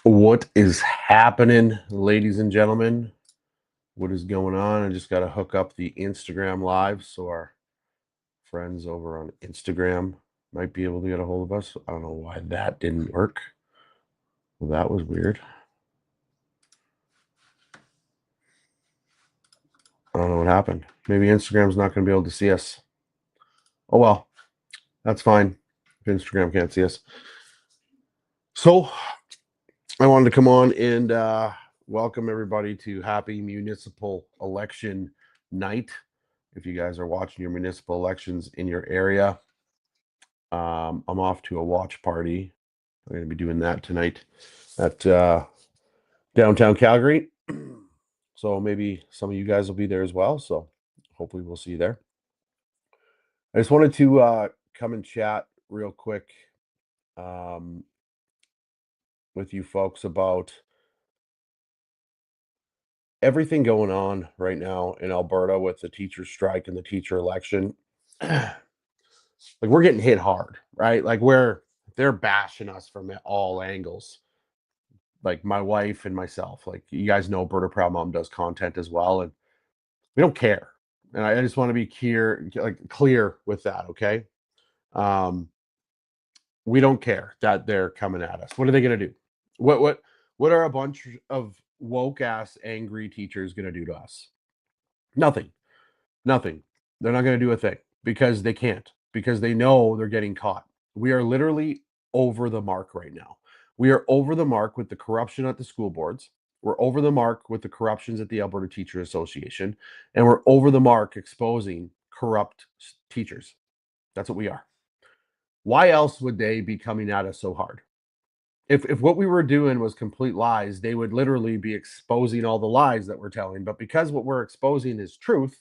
What is happening, ladies and gentlemen? What is going on? I just got to hook up the Instagram live so our friends over on Instagram might be able to get a hold of us. I don't know why that didn't work. Well, that was weird. I don't know what happened. Maybe Instagram's not going to be able to see us. Oh, well, that's fine if Instagram can't see us. So I wanted to come on and welcome everybody to happy municipal election night. If you guys are watching your municipal elections in your area, I'm off to a watch party. I'm going to be doing that tonight at downtown Calgary. So maybe some of you guys will be there as well. So hopefully we'll see you there. I just wanted to come and chat real quick um, with you folks about everything going on right now in Alberta with the teacher strike and the teacher election. Like we're getting hit hard, right? Like they're bashing us from all angles. Like my wife and myself, like you guys know, Alberta Proud Mom does content as well, and we don't care. And I just want to be clear with that, okay? Um, we don't care that they're coming at us. What are they going to do? What are a bunch of woke ass angry teachers going to do to us? Nothing. Nothing. They're not going to do a thing because they can't, because they know they're getting caught. We are literally over the mark right now. We are over the mark with the corruption at the school boards. We're over the mark with the corruptions at the Alberta Teachers Association. And we're over the mark exposing corrupt teachers. That's what we are. Why else would they be coming at us so hard? If what we were doing was complete lies, they would literally be exposing all the lies that we're telling. But because what we're exposing is truth,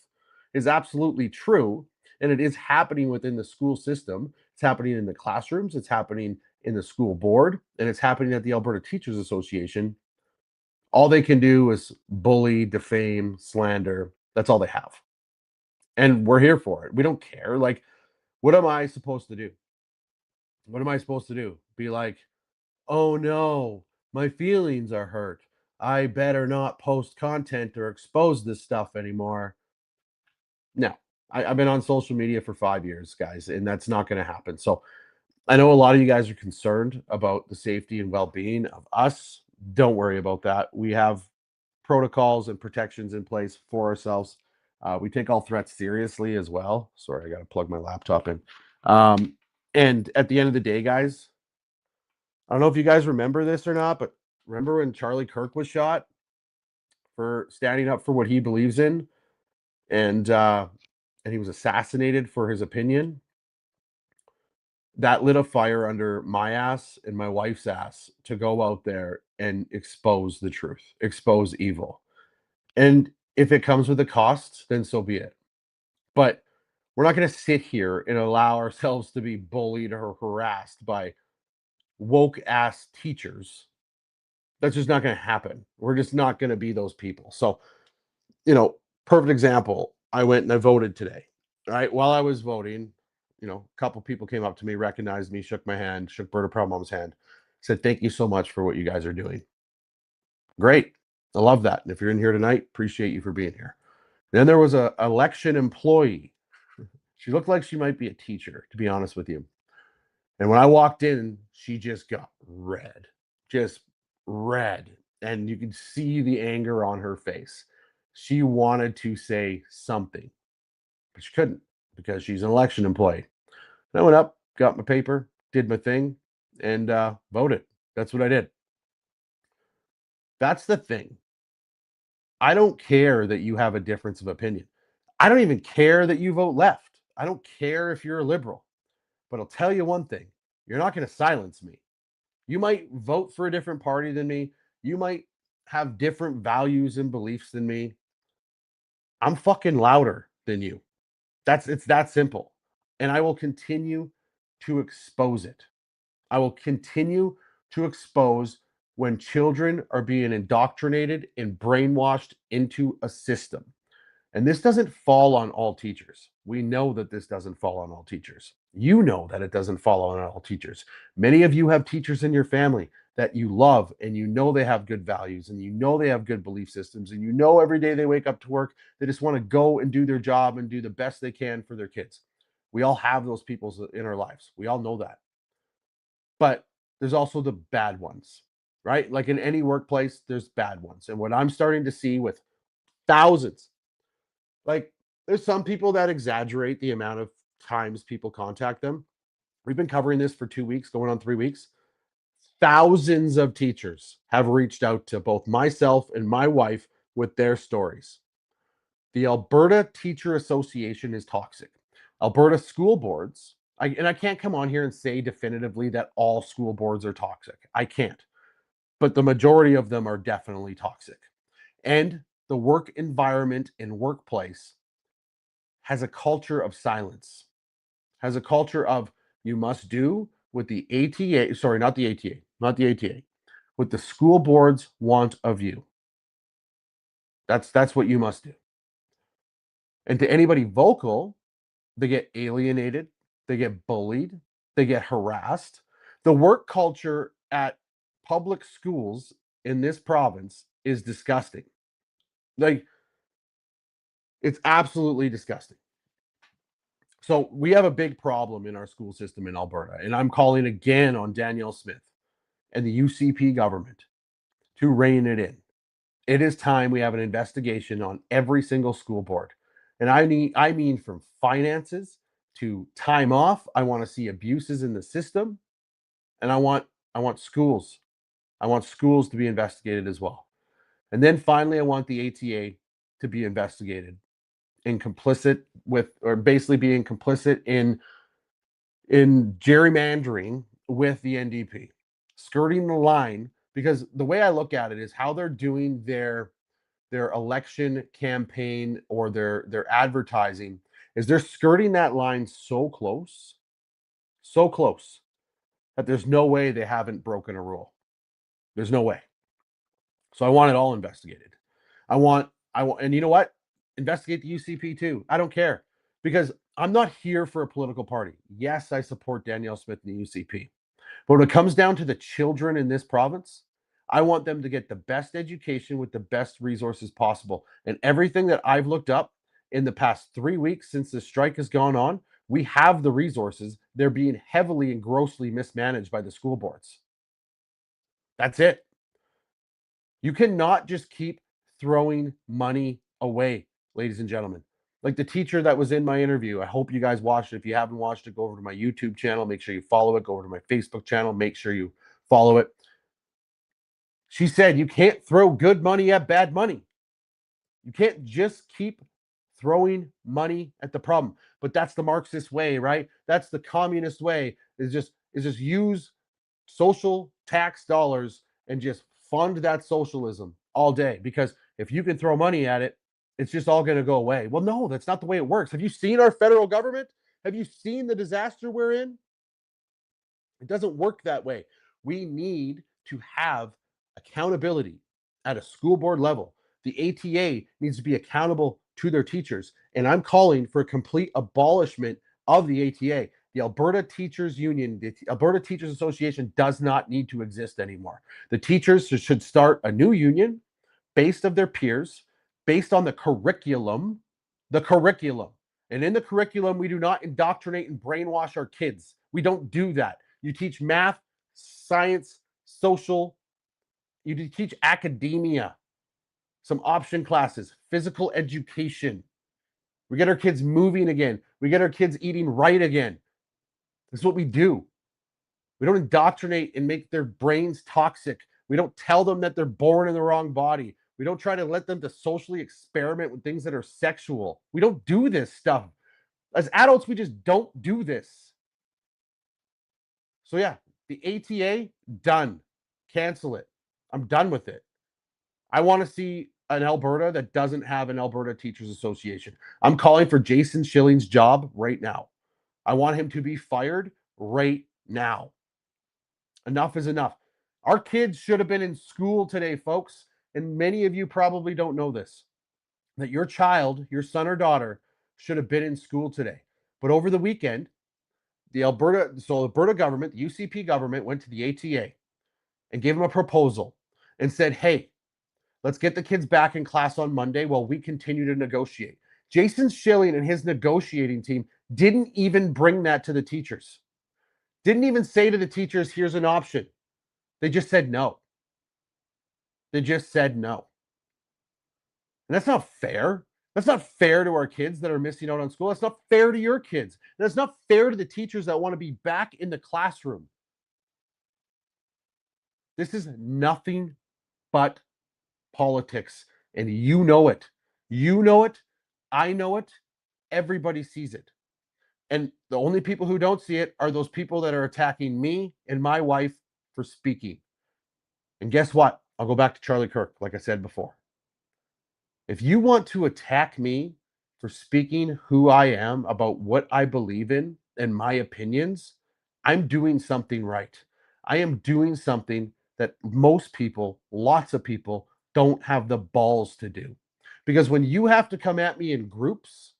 is absolutely true, and it is happening within the school system, it's happening in the classrooms, it's happening in the school board, and it's happening at the Alberta Teachers Association. All they can do is bully, defame, slander. That's all they have. And we're here for it. We don't care. Like, what am I supposed to do? What am I supposed to do? Be like, oh no, my feelings are hurt. I better not post content or expose this stuff anymore. No, I've been on social media for 5 years, guys, and that's not going to happen. So I know a lot of you guys are concerned about the safety and well being of us. Don't worry about that. We have protocols and protections in place for ourselves. We take all threats seriously as well. Sorry, I got to plug my laptop in. Um, and at the end of the day, guys, I don't know if you guys remember this or not, but remember when Charlie Kirk was shot for standing up for what he believes in, and he was assassinated for his opinion? That lit a fire under my ass and my wife's ass to go out there and expose the truth, expose evil. And if it comes with a cost, then so be it. But we're not going to sit here and allow ourselves to be bullied or harassed by woke ass teachers. That's just not going to happen. We're just not going to be those people. So, perfect example. I went and I voted today. Right. While I was voting, a couple people came up to me, recognized me, shook my hand, shook Berta Proud Mom's hand, said, "Thank you so much for what you guys are doing." Great. I love that. And if you're in here tonight, appreciate you for being here. Then there was a election employee. She looked like she might be a teacher, to be honest with you. And when I walked in, she just got red, just red. And you could see the anger on her face. She wanted to say something, but she couldn't because she's an election employee. And I went up, got my paper, did my thing, and voted. That's what I did. That's the thing. I don't care that you have a difference of opinion. I don't even care that you vote left. I don't care if you're a liberal. But I'll tell you one thing, you're not going to silence me. You might vote for a different party than me. You might have different values and beliefs than me. I'm fucking louder than you. It's that simple. And I will continue to expose it. I will continue to expose when children are being indoctrinated and brainwashed into a system. And this doesn't fall on all teachers. We know that this doesn't fall on all teachers. You know that it doesn't fall on all teachers. Many of you have teachers in your family that you love, and you know they have good values, and you know they have good belief systems, and you know every day they wake up to work, they just want to go and do their job and do the best they can for their kids. We all have those people in our lives. We all know that. But there's also the bad ones, right? Like in any workplace, there's bad ones. And what I'm starting to see with thousands, like there's some people that exaggerate the amount of times people contact them. We've been covering this for 2 weeks, going on 3 weeks. Thousands of teachers have reached out to both myself and my wife with their stories. The Alberta Teacher Association is toxic. Alberta school boards, and I can't come on here and say definitively that all school boards are toxic. I can't. But the majority of them are definitely toxic. And the work environment and workplace has a culture of silence, has a culture of you must do what the ATA, sorry, not the ATA, what the school boards want of you. That's what you must do. And to anybody vocal, they get alienated, they get bullied, they get harassed. The work culture at public schools in this province is disgusting. Like, it's absolutely disgusting. So we have a big problem in our school system in Alberta, and I'm calling again on Danielle Smith and the UCP government to rein it in. It is time we have an investigation on every single school board. And I mean from finances to time off. I want to see abuses in the system, and I want schools. I want schools to be investigated as well. And then finally I want the ATA to be investigated and complicit with, or basically being complicit in gerrymandering with the NDP, skirting the line, because the way I look at it is how they're doing their election campaign or their advertising is they're skirting that line so close that there's no way they haven't broken a rule. There's no way. So I want it all investigated. And you know what? Investigate the UCP too. I don't care, because I'm not here for a political party. Yes, I support Danielle Smith and the UCP. But when it comes down to the children in this province, I want them to get the best education with the best resources possible. And everything that I've looked up in the past 3 weeks since the strike has gone on, we have the resources. They're being heavily and grossly mismanaged by the school boards. That's it. You cannot just keep throwing money away, ladies and gentlemen. Like the teacher that was in my interview, I hope you guys watched it. If you haven't watched it, go over to my YouTube channel. Make sure you follow it. Go over to my Facebook channel. Make sure you follow it. She said, you can't throw good money at bad money. You can't just keep throwing money at the problem. But that's the Marxist way, right? That's the communist way. Is just use social tax dollars and just fund that socialism all day. Because if you can throw money at it, it's just all going to go away. Well, no, that's not the way it works. Have you seen our federal government? Have you seen the disaster we're in? It doesn't work that way. We need to have accountability at a school board level. The ATA needs to be accountable to their teachers. And I'm calling for a complete abolishment of the ATA. The Alberta Teachers Union, the Alberta Teachers Association does not need to exist anymore. The teachers should start a new union based of their peers, based on the curriculum, the curriculum. And in the curriculum, we do not indoctrinate and brainwash our kids. We don't do that. You teach math, science, social. You teach academia, some option classes, physical education. We get our kids moving again. We get our kids eating right again. This is what we do. We don't indoctrinate and make their brains toxic. We don't tell them that they're born in the wrong body. We don't try to let them to socially experiment with things that are sexual. We don't do this stuff. As adults, we just don't do this. So yeah, the ATA, done. Cancel it. I'm done with it. I want to see an Alberta that doesn't have an Alberta Teachers Association. I'm calling for Jason Schilling's job right now. I want him to be fired right now. Enough is enough. Our kids should have been in school today, folks. And many of you probably don't know this, that your child, your son or daughter, should have been in school today. But over the weekend, the Alberta government, the UCP government, went to the ATA and gave them a proposal and said, hey, let's get the kids back in class on Monday while we continue to negotiate. Jason Schilling and his negotiating team didn't even bring that to the teachers. Didn't even say to the teachers, here's an option. They just said no. They just said no. And that's not fair. That's not fair to our kids that are missing out on school. That's not fair to your kids. That's not fair to the teachers that want to be back in the classroom. This is nothing but politics, and you know it. You know it. I know it. Everybody sees it. And the only people who don't see it are those people that are attacking me and my wife for speaking. And guess what? I'll go back to Charlie Kirk, like I said before. If you want to attack me for speaking who I am about what I believe in and my opinions, I'm doing something right. I am doing something that most people, lots of people, don't have the balls to do. Because when you have to come at me in groups,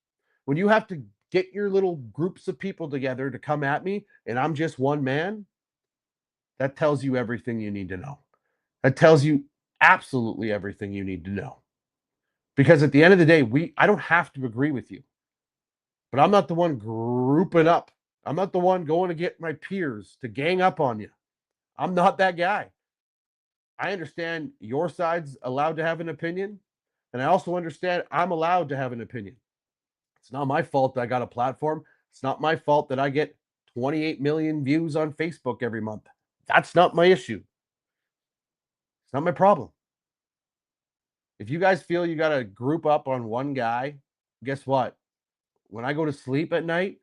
when you have to get your little groups of people together to come at me and I'm just one man, that tells you everything you need to know. That tells you absolutely everything you need to know. Because at the end of the day, I don't have to agree with you, but I'm not the one grouping up. I'm not the one going to get my peers to gang up on you. I'm not that guy. I understand your side's allowed to have an opinion, and I also understand I'm allowed to have an opinion. It's not my fault that I got a platform. It's not my fault that I get 28 million views on Facebook every month. That's not my issue. It's not my problem. If you guys feel you got to group up on one guy, guess what? When I go to sleep at night,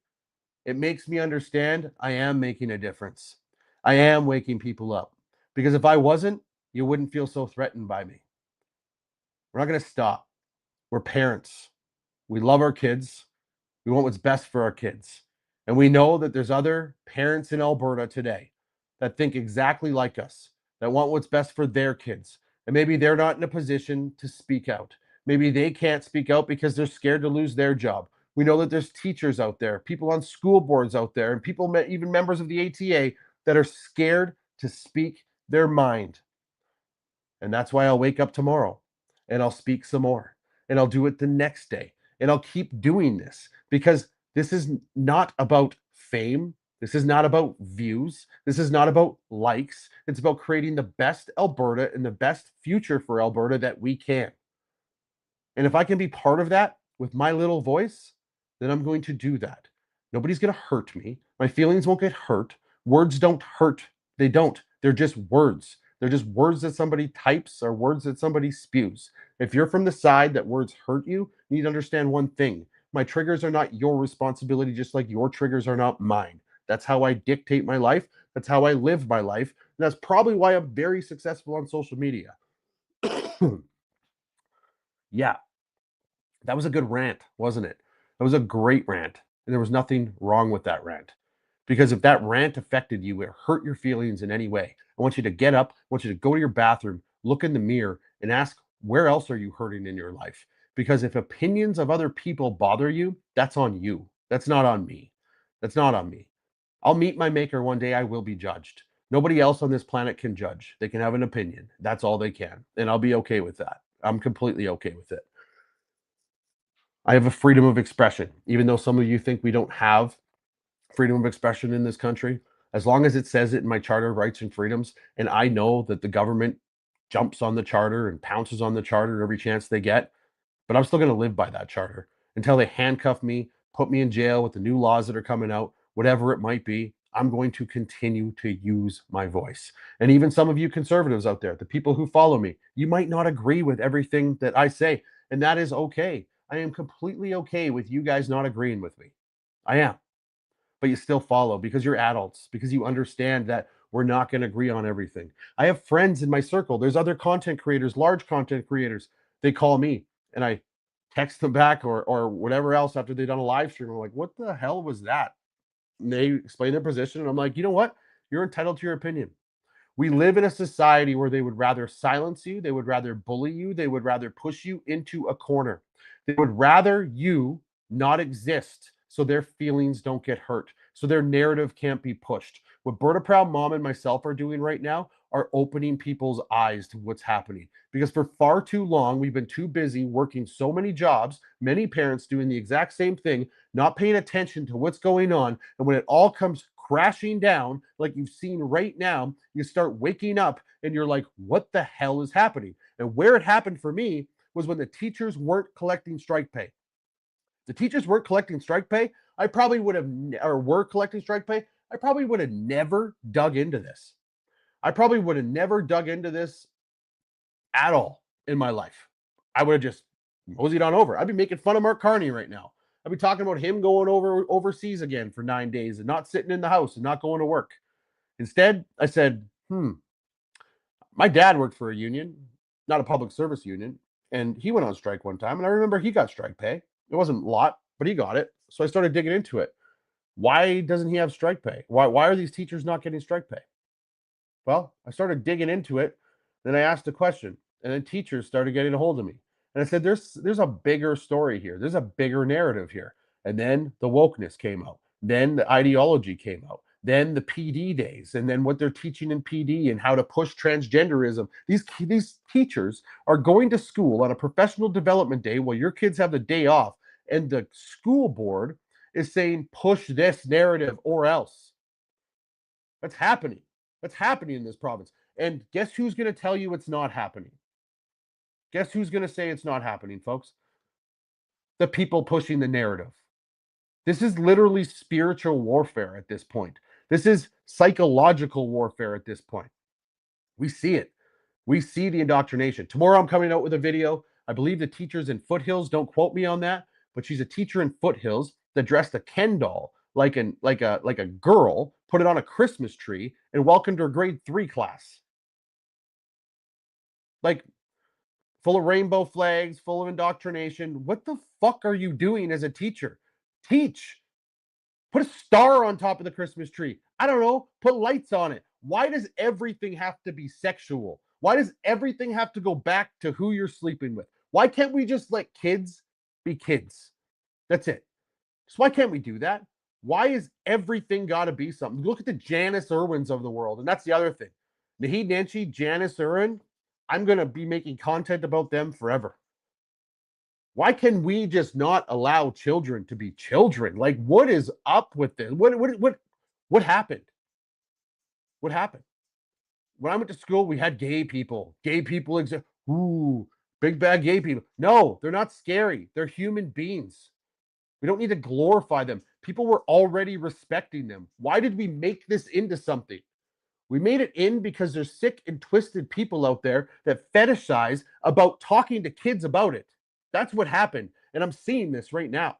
it makes me understand I am making a difference. I am waking people up. Because if I wasn't, you wouldn't feel so threatened by me. We're not going to stop. We're parents. We love our kids. We want what's best for our kids. And we know that there's other parents in Alberta today that think exactly like us, that want what's best for their kids. And maybe they're not in a position to speak out. Maybe they can't speak out because they're scared to lose their job. We know that there's teachers out there, people on school boards out there, and people, even members of the ATA, that are scared to speak their mind. And that's why I'll wake up tomorrow and I'll speak some more and I'll do it the next day and I'll keep doing this because this is not about fame. This is not about views. This is not about likes. It's about creating the best Alberta and the best future for Alberta that we can. And if I can be part of that with my little voice, then I'm going to do that. Nobody's going to hurt me. My feelings won't get hurt. Words don't hurt. They don't. They're just words. They're just words that somebody types or words that somebody spews. If you're from the side that words hurt you, you need to understand one thing. My triggers are not your responsibility, just like your triggers are not mine. That's how I dictate my life. That's how I live my life. And that's probably why I'm very successful on social media. Yeah, that was a good rant, wasn't it? That was a great rant. And there was nothing wrong with that rant. Because if that rant affected you, it hurt your feelings in any way, I want you to get up, I want you to go to your bathroom, look in the mirror, and ask, where else are you hurting in your life? Because if opinions of other people bother you, that's on you. That's not on me. That's not on me. I'll meet my maker one day. I will be judged. Nobody else on this planet can judge. They can have an opinion. That's all they can. And I'll be okay with that. I'm completely okay with it. I have a freedom of expression, even though some of you think we don't have freedom of expression in this country. As long as it says it in my Charter of Rights and Freedoms, and I know that the government jumps on the charter and pounces on the charter every chance they get, but I'm still going to live by that charter until they handcuff me, put me in jail with the new laws that are coming out, whatever it might be. I'm going to continue to use my voice. And even some of you conservatives out there, the people who follow me, you might not agree with everything that I say, and that is okay. I am completely okay with you guys not agreeing with me. I am. But you still follow because you're adults, because you understand that we're not going to agree on everything. I have friends in my circle. There's other content creators, large content creators. They call me and I text them back or whatever else after they've done a live stream. I'm like, what the hell was that? And they explain their position. And I'm like, you know what? You're entitled to your opinion. We live in a society where they would rather silence you, they would rather bully you, they would rather push you into a corner. They would rather you not exist so their feelings don't get hurt, so their narrative can't be pushed. What Berta Proud Mom and myself are doing right now are opening people's eyes to what's happening. Because for far too long, we've been too busy working so many jobs, many parents doing the exact same thing, not paying attention to what's going on. And when it all comes crashing down, like you've seen right now, you start waking up and you're like, what the hell is happening? And where it happened for me was when the teachers weren't collecting strike pay. The teachers weren't collecting strike pay, I probably would have, or were collecting strike pay, I probably would have never dug into this. I probably would have never dug into this at all in my life. I would have just moseyed on over. I'd be making fun of Mark Carney right now. I'd be talking about him going overseas again for 9 days and not sitting in the house and not going to work. Instead, I said, my dad worked for a union, not a public service union, and he went on strike one time. And I remember he got strike pay. It wasn't a lot, but he got it. So I started digging into it. Why doesn't he have strike pay? Why are these teachers not getting strike pay? Well, I started digging into it. Then I asked a question, and then teachers started getting a hold of me. And I said, there's a bigger story here. There's a bigger narrative here. And then the wokeness came out. Then the ideology came out. Then the PD days, and then what they're teaching in PD and how to push transgenderism. These teachers are going to school on a professional development day while your kids have the day off, and the school board is saying, push this narrative or else. That's happening. That's happening in this province. And guess who's going to tell you it's not happening? Guess who's going to say it's not happening, folks? The people pushing the narrative. This is literally spiritual warfare at this point. This is psychological warfare at this point. We see it. We see the indoctrination. Tomorrow I'm coming out with a video. I believe the teachers in Foothills, don't quote me on that, but she's a teacher in Foothills that dressed a Ken doll like a girl, put it on a Christmas tree, and welcomed her grade 3 class. Like, full of rainbow flags, full of indoctrination. What the fuck are you doing as a teacher? Teach. Put a star on top of the Christmas tree. I don't know. Put lights on it. Why does everything have to be sexual? Why does everything have to go back to who you're sleeping with? Why can't we just let kids be kids? That's it. So why can't we do that? Why is everything got to be something? Look at the Janice Irwins of the world. And that's the other thing. Naheed Nenshi, Janice Irwin, I'm going to be making content about them forever. Why can we just not allow children to be children? Like, what is up with this? What happened? What happened? When I went to school, we had gay people. Gay people exist. Ooh, big bad gay people. No, they're not scary. They're human beings. We don't need to glorify them. People were already respecting them. Why did we make this into something? We made it in because there's sick and twisted people out there that fetishize about talking to kids about it. That's what happened. And I'm seeing this right now.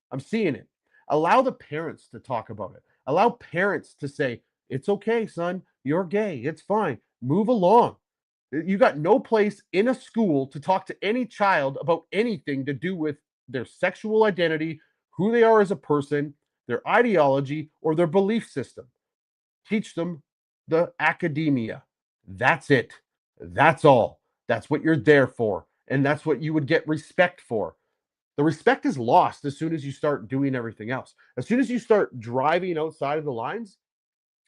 I'm seeing it. Allow the parents to talk about it. Allow parents to say, it's okay, son. You're gay. It's fine. Move along. You got no place in a school to talk to any child about anything to do with their sexual identity, who they are as a person, their ideology, or their belief system. Teach them the academia. That's it. That's all. That's what you're there for. And that's what you would get respect for. The respect is lost as soon as you start doing everything else. As soon as you start driving outside of the lines,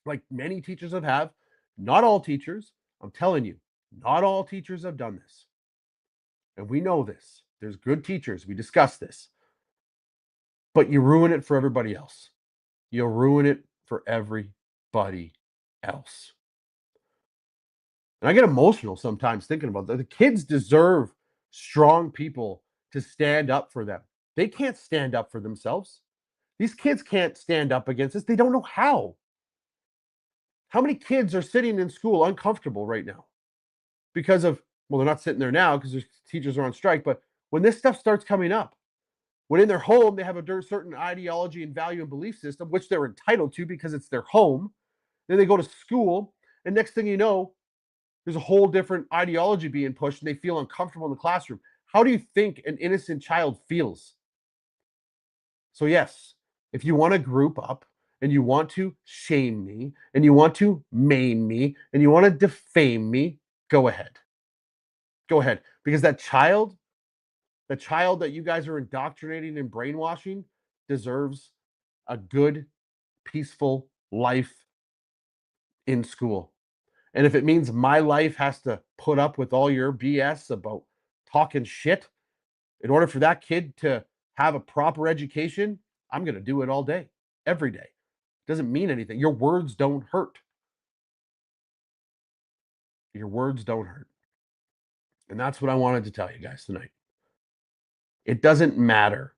like many teachers have, not all teachers, I'm telling you, not all teachers have done this. And we know this. There's good teachers. We discuss this. But you ruin it for everybody else. You'll ruin it for everybody else. And I get emotional sometimes thinking about that. The kids deserve strong people to stand up for them. They can't stand up for themselves. These kids can't stand up against this. They don't know how. How many kids are sitting in school uncomfortable right now because of, well, they're not sitting there now because their teachers are on strike, but when this stuff starts coming up, when in their home they have a certain ideology and value and belief system, which they're entitled to because it's their home, then they go to school, and next thing you know, there's a whole different ideology being pushed and they feel uncomfortable in the classroom. How do you think an innocent child feels? So, yes, if you want to group up and you want to shame me and you want to maim me and you want to defame me, go ahead. Go ahead. Because that child, the child that you guys are indoctrinating and brainwashing, deserves a good peaceful life in school. And if it means my life has to put up with all your BS about talking shit in order for that kid to have a proper education, I'm going to do it all day, every day. It doesn't mean anything. Your words don't hurt. Your words don't hurt. And that's what I wanted to tell you guys tonight. It doesn't matter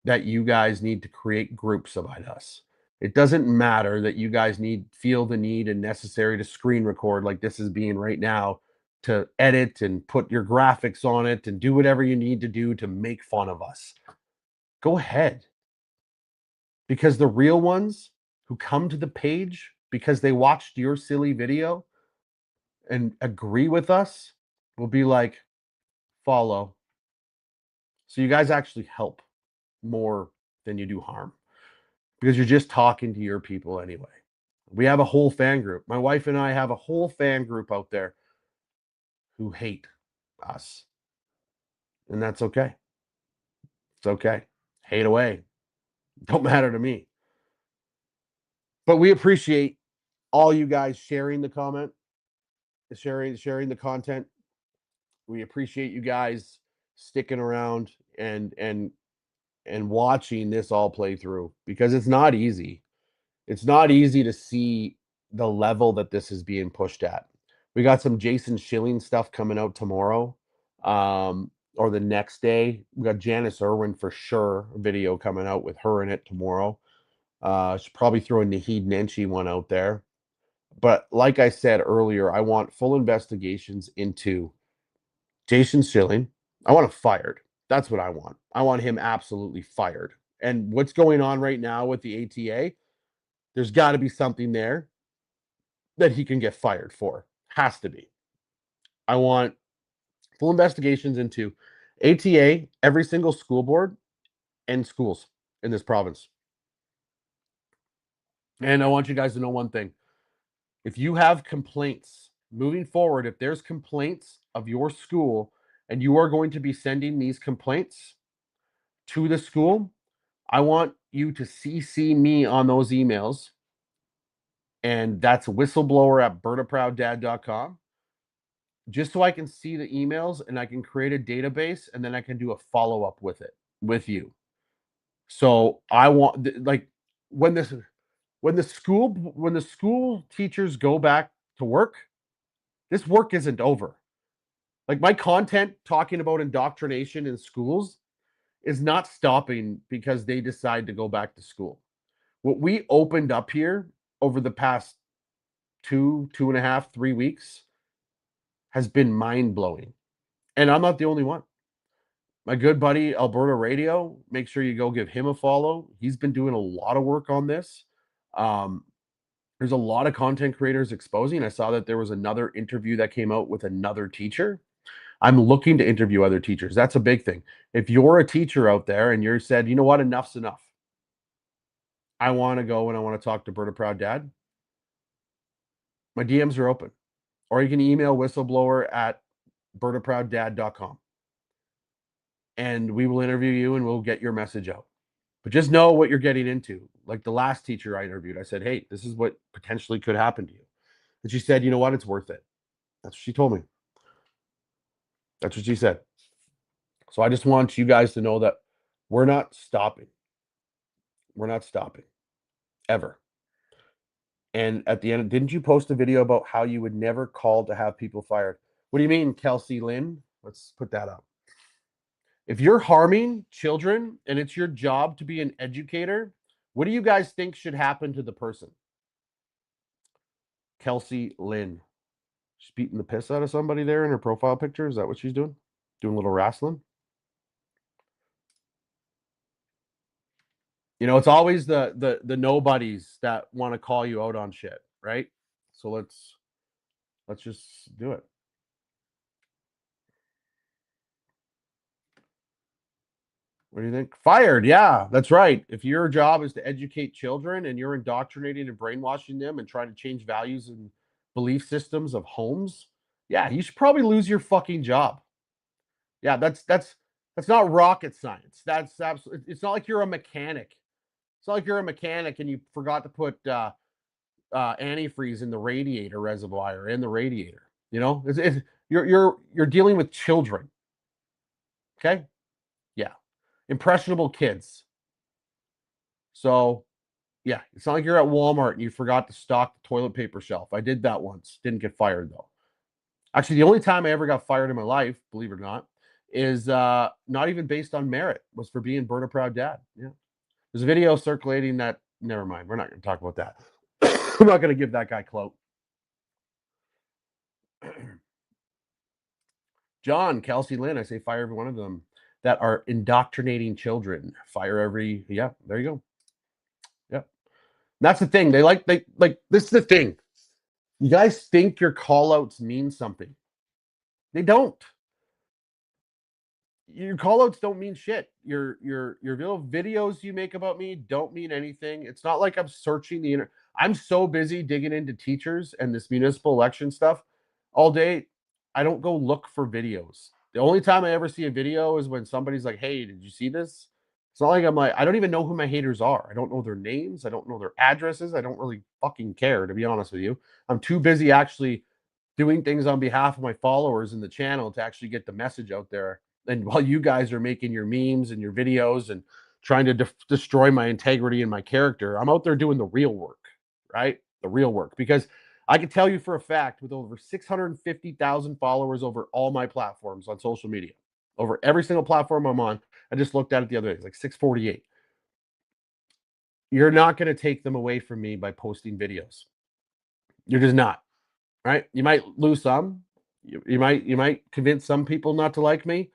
that you guys need to create groups about us. It doesn't matter that you guys feel the need and necessary to screen record like this is being right now, to edit and put your graphics on it and do whatever you need to do to make fun of us. Go ahead. Because the real ones who come to the page because they watched your silly video and agree with us will be like, follow. So you guys actually help more than you do harm, because you're just talking to your people anyway. We have a whole fan group. My wife and I have a whole fan group out there who hate us. And that's okay. It's okay. Hate away. Don't matter to me. But we appreciate all you guys sharing the comment, sharing the content. We appreciate you guys sticking around and watching this all play through, because it's not easy. It's not easy to see the level that this is being pushed at. We got some Jason Schilling stuff coming out tomorrow, or the next day. We got Janice Irwin for sure, a video coming out with her in it tomorrow. She's probably throwing Naheed Nenshi one out there. But like I said earlier, I want full investigations into Jason Schilling. I want him fired. That's what I want. I want him absolutely fired. And what's going on right now with the ATA, there's got to be something there that he can get fired for. Has to be. I want full investigations into ATA, every single school board, and schools in this province. And I want you guys to know one thing. If you have complaints moving forward, if there's complaints of your school and you are going to be sending these complaints to the school, I want you to CC me on those emails. And that's whistleblower@bertaprouddad.com. Just so I can see the emails and I can create a database, and then I can do a follow-up with it with you. So I want, like, when this when the school teachers go back to work, this work isn't over. Like, my content talking about indoctrination in schools is not stopping because they decide to go back to school. What we opened up here over the past 2.5, 3 weeks has been mind-blowing. And I'm not the only one. My good buddy Alberta Radio, make sure you go give him a follow. He's been doing a lot of work on this. There's a lot of content creators exposing. I saw that there was another interview that came out with another teacher. I'm looking to interview other teachers. That's a big thing. If you're a teacher out there and you're said, you know what, enough's enough. I want to go and I want to talk to Berta Proud Dad. My DMs are open. Or you can email whistleblower@bertaprouddad.com. And we will interview you and we'll get your message out. But just know what you're getting into. Like the last teacher I interviewed, I said, hey, this is what potentially could happen to you. And she said, you know what? It's worth it. That's what she told me. That's what she said. So I just want you guys to know that we're not stopping. We're not stopping ever. And at the end, didn't you post a video about how you would never call to have people fired? What do you mean, Kelsey Lynn? Let's put that up. If you're harming children and it's your job to be an educator, what do you guys think should happen to the person? Kelsey Lynn. She's beating the piss out of somebody there in her profile picture. Is that what she's doing? Doing a little wrestling? You know, it's always the nobodies that want to call you out on shit, right? So let's just do it. What do you think? Fired. Yeah, that's right. If your job is to educate children and you're indoctrinating and brainwashing them and trying to change values and belief systems of homes, yeah, you should probably lose your fucking job. Yeah, that's not rocket science. That's absolutely, it's not like you're a mechanic It's not like you're a mechanic and you forgot to put antifreeze in the radiator reservoir or in the radiator. You know, you're dealing with children. Okay, yeah, impressionable kids. So yeah, it's not like you're at Walmart and you forgot to stock the toilet paper shelf. I did that once. Didn't get fired though. Actually, the only time I ever got fired in my life, believe it or not, is not even based on merit. Was for being Berta Proud Dad. Yeah, there's a video circulating that. Never mind. We're not going to talk about that. I'm not going to give that guy clout. John, Kelsey, Lynn, I say fire every one of them that are indoctrinating children. Fire every. Yeah, there you go. Yeah, that's the thing. They like this is the thing. You guys think your call outs mean something. They don't. Your call outs don't mean shit. Your little videos you make about me don't mean anything. It's not like I'm searching the internet. I'm so busy digging into teachers and this municipal election stuff all day. I don't go look for videos. The only time I ever see a video is when somebody's like, "Hey, did you see this?" It's not like I'm like, I don't even know who my haters are. I don't know their names. I don't know their addresses. I don't really fucking care, to be honest with you. I'm too busy actually doing things on behalf of my followers in the channel to actually get the message out there. And while you guys are making your memes and your videos and trying to destroy my integrity and my character, I'm out there doing the real work, right? The real work. Because I can tell you for a fact, with over 650,000 followers over all my platforms on social media, over every single platform I'm on, I just looked at it the other day, it's like 648. You're not going to take them away from me by posting videos. You're just not, right? You might lose some. You might convince some people not to like me,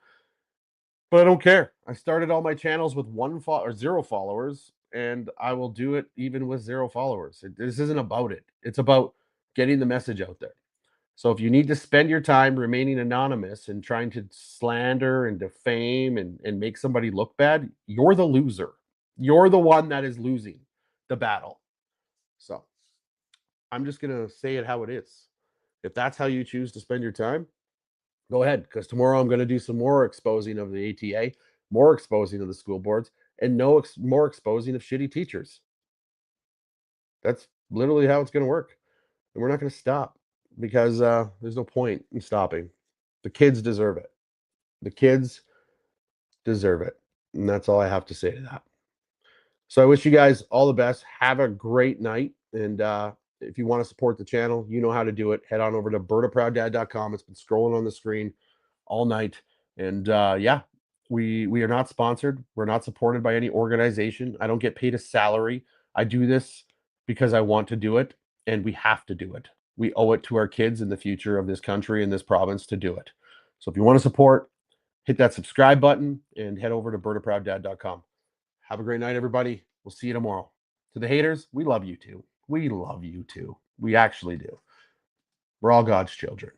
but I don't care. I started all my channels with or 0 followers, and I will do it even with 0 followers. This isn't about it. It's about getting the message out there. So if you need to spend your time remaining anonymous and trying to slander and defame and make somebody look bad, you're the loser. You're the one that is losing the battle. So I'm just going to say it how it is. If that's how you choose to spend your time, go ahead, because tomorrow I'm going to do some more exposing of the ATA, more exposing of the school boards, and more exposing of shitty teachers. That's literally how it's going to work. And we're not going to stop because there's no point in stopping. The kids deserve it. The kids deserve it. And that's all I have to say to that. So I wish you guys all the best. Have a great night. And if you want to support the channel, you know how to do it. Head on over to bertaprouddad.com. It's been scrolling on the screen all night. And yeah, we are not sponsored. We're not supported by any organization. I don't get paid a salary. I do this because I want to do it, and we have to do it. We owe it to our kids in the future of this country and this province to do it. So if you want to support, hit that subscribe button and head over to bertaprouddad.com. Have a great night, everybody. We'll see you tomorrow. To the haters, we love you too. We love you too. We actually do. We're all God's children.